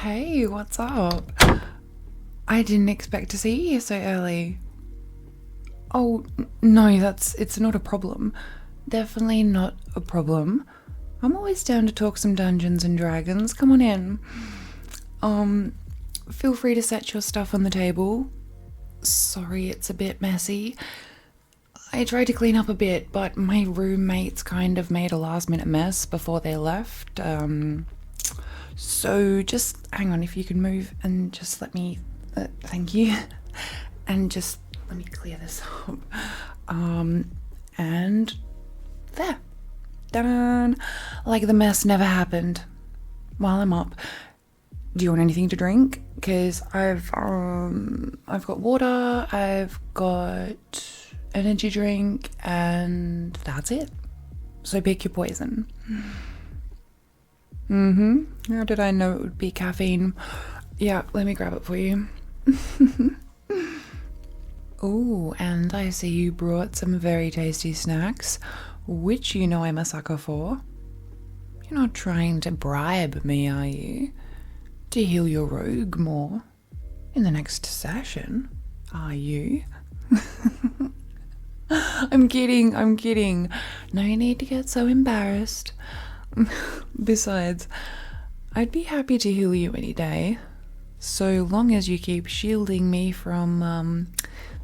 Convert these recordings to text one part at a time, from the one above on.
Hey, what's up? I didn't expect to see you so early. Oh, no, it's not a problem. Definitely not a problem. I'm always down to talk some Dungeons and Dragons. Come on in. Feel free to set your stuff on the table. Sorry, it's a bit messy. I tried to clean up a bit, but my roommates kind of made a last-minute mess before they left. So just hang on, if you can move and just let me... thank you. And just let me clear this up. And there. Done. Like the mess never happened. While I'm up, do you want anything to drink? Because I've got water, I've got energy drink, and that's it. So pick your poison. How did I know it would be caffeine? Yeah, let me grab it for you. Oh, and I see you brought some very tasty snacks, which you know I'm a sucker for. You're not trying to bribe me, are you? To heal your rogue more in the next session, are you? I'm kidding. No need to get so embarrassed. Besides, I'd be happy to heal you any day, so long as you keep shielding me from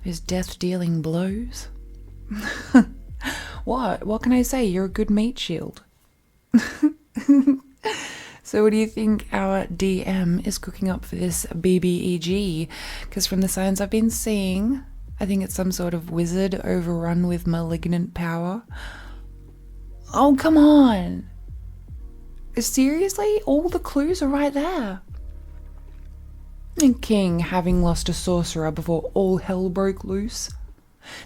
those death-dealing blows. What can I say? You're a good meat shield. So what do you think our DM is cooking up for this BBEG? Because from the signs I've been seeing, I think it's some sort of wizard overrun with malignant power. Oh, come on! Seriously? All the clues are right there. And King having lost a sorcerer before all hell broke loose.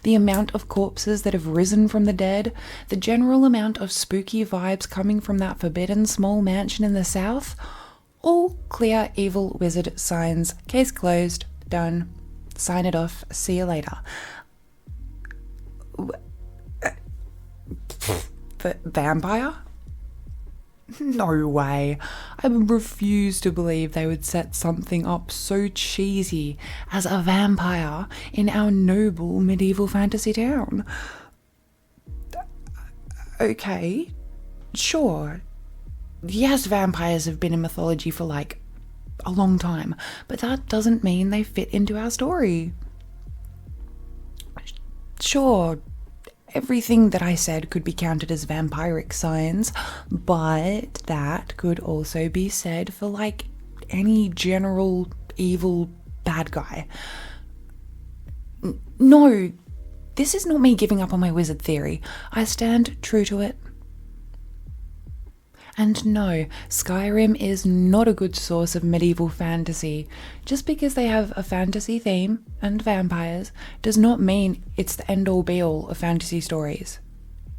The amount of corpses that have risen from the dead, the general amount of spooky vibes coming from that forbidden small mansion in the south, all clear evil wizard signs. Case closed. Done. Sign it off. See you later. But vampire? No way. I refuse to believe they would set something up so cheesy as a vampire in our noble medieval fantasy town. Okay, sure. Yes, vampires have been in mythology for like a long time, but that doesn't mean they fit into our story. Sure, everything that I said could be counted as vampiric signs, but that could also be said for like any general evil bad guy. No, this is not me giving up on my wizard theory. I stand true to it. And no, Skyrim is not a good source of medieval fantasy. Just because they have a fantasy theme and vampires does not mean it's the end-all be-all of fantasy stories.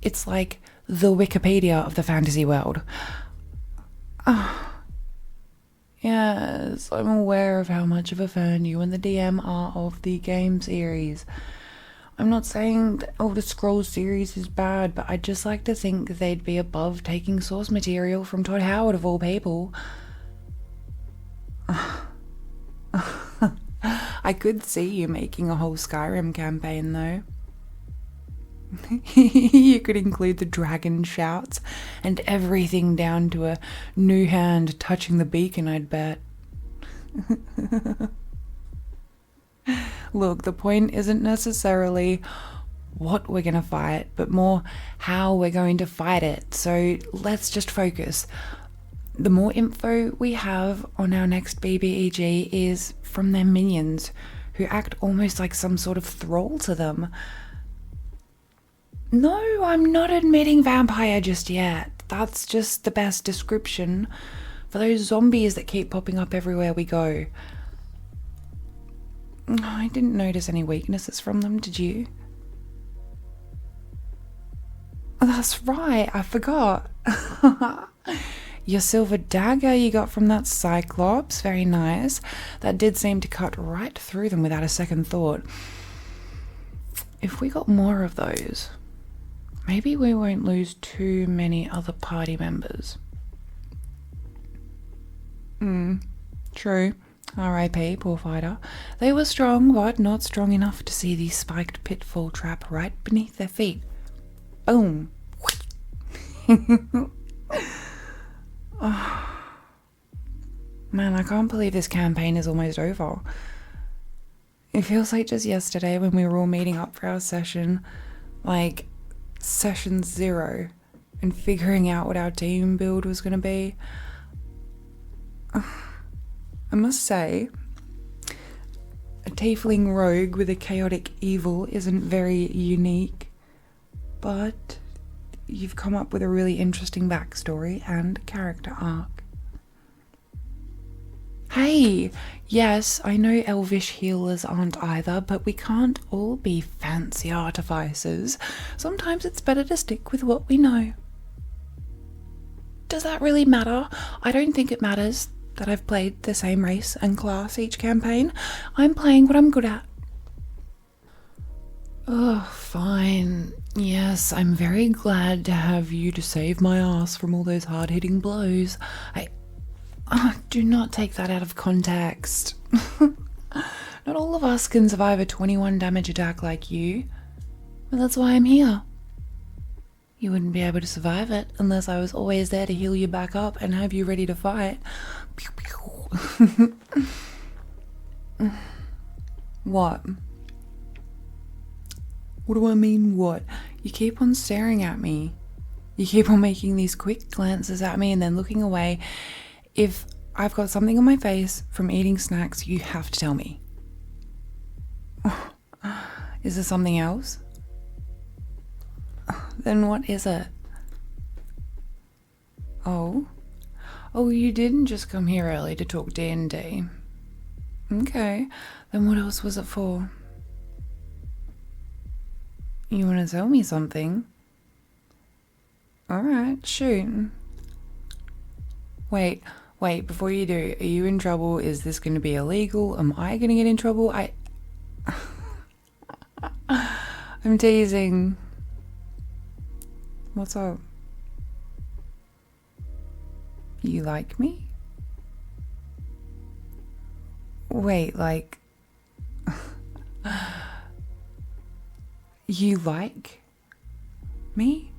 It's like the Wikipedia of the fantasy world. Yes, I'm aware of how much of a fan you and the DM are of the game series. I'm not saying the Elder Scrolls series is bad, but I'd just like to think they'd be above taking source material from Todd Howard of all people. I could see you making a whole Skyrim campaign though. You could include the dragon shouts and everything down to a new hand touching the beacon, I'd bet. Look, the point isn't necessarily what we're going to fight, but more how we're going to fight it. So let's just focus. The more info we have on our next BBEG is from their minions, who act almost like some sort of thrall to them. No, I'm not admitting vampire just yet. That's just the best description for those zombies that keep popping up everywhere we go. I didn't notice any weaknesses from them, did you? That's right, I forgot. Your silver dagger you got from that Cyclops, very nice. That did seem to cut right through them without a second thought. If we got more of those, maybe we won't lose too many other party members. True. R.I.P. poor fighter. They were strong, but not strong enough to see the spiked pitfall trap right beneath their feet. Boom. Oh, man, I can't believe this campaign is almost over. It feels like just yesterday when we were all meeting up for our session, like session 0, and figuring out what our team build was going to be. I must say, a tiefling rogue with a chaotic evil isn't very unique, but you've come up with a really interesting backstory and character arc. Hey, yes, I know elvish healers aren't either, but we can't all be fancy artificers. Sometimes it's better to stick with what we know. Does that really matter? I don't think it matters that I've played the same race and class each campaign. I'm playing what I'm good at. Oh, fine. Yes, I'm very glad to have you to save my ass from all those hard-hitting blows. Do not take that out of context. Not all of us can survive a 21 damage attack like you. But that's why I'm here. You wouldn't be able to survive it unless I was always there to heal you back up and have you ready to fight. Pew, pew. What? What do I mean, what? You keep on staring at me. You keep on making these quick glances at me and then looking away. If I've got something on my face from eating snacks, you have to tell me. Is there something else? Then what is it? Oh, you didn't just come here early to talk DnD. Okay, then what else was it for? You want to tell me something? Alright, shoot. Wait, before you do, are you in trouble? Is this going to be illegal? Am I going to get in trouble? I'm teasing. What's up? You like me? Wait, like... You like me?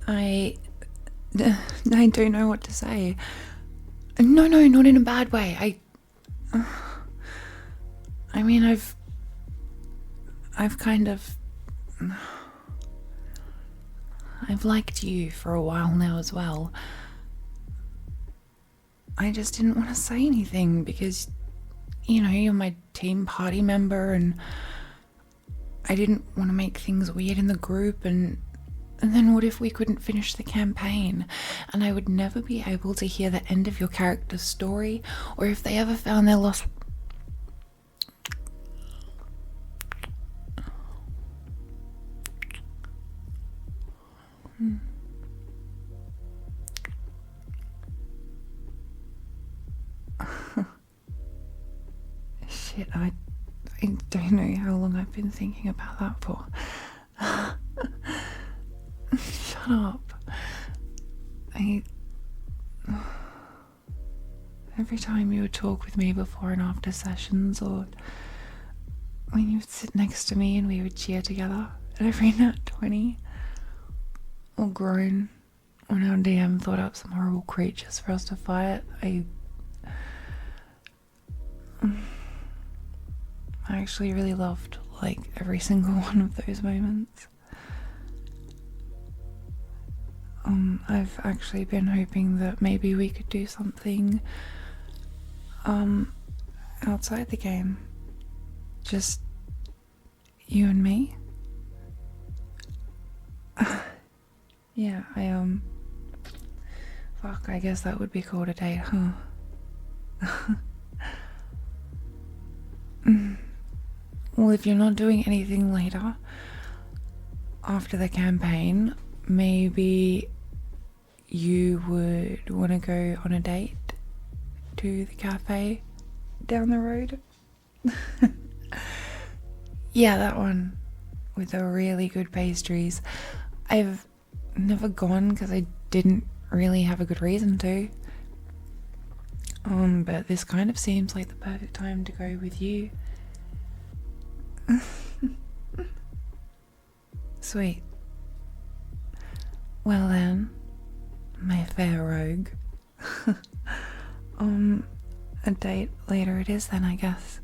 I don't know what to say. No, not in a bad way. I mean, I've kind of... I've liked you for a while now as well. I just didn't want to say anything because, you know, you're my team party member and I didn't want to make things weird in the group and then what if we couldn't finish the campaign and I would never be able to hear the end of your character's story, or if they ever found their lost... Shit, I don't know how long I've been thinking about that for. Shut up. Every time you would talk with me before and after sessions, or when you would sit next to me and we would cheer together at every nat 20, or groan when our DM thought up some horrible creatures for us to fight, I actually really loved, like, every single one of those moments. I've actually been hoping that maybe we could do something outside the game. Just you and me. Yeah, fuck, I guess that would be called a date, huh? Well, if you're not doing anything later after the campaign, maybe you would want to go on a date to the cafe down the road. Yeah, that one with the really good pastries. I've never gone because I didn't really have a good reason to. But this kind of seems like the perfect time to go with you. Sweet. Well then, my fair rogue. A date later it is then, I guess.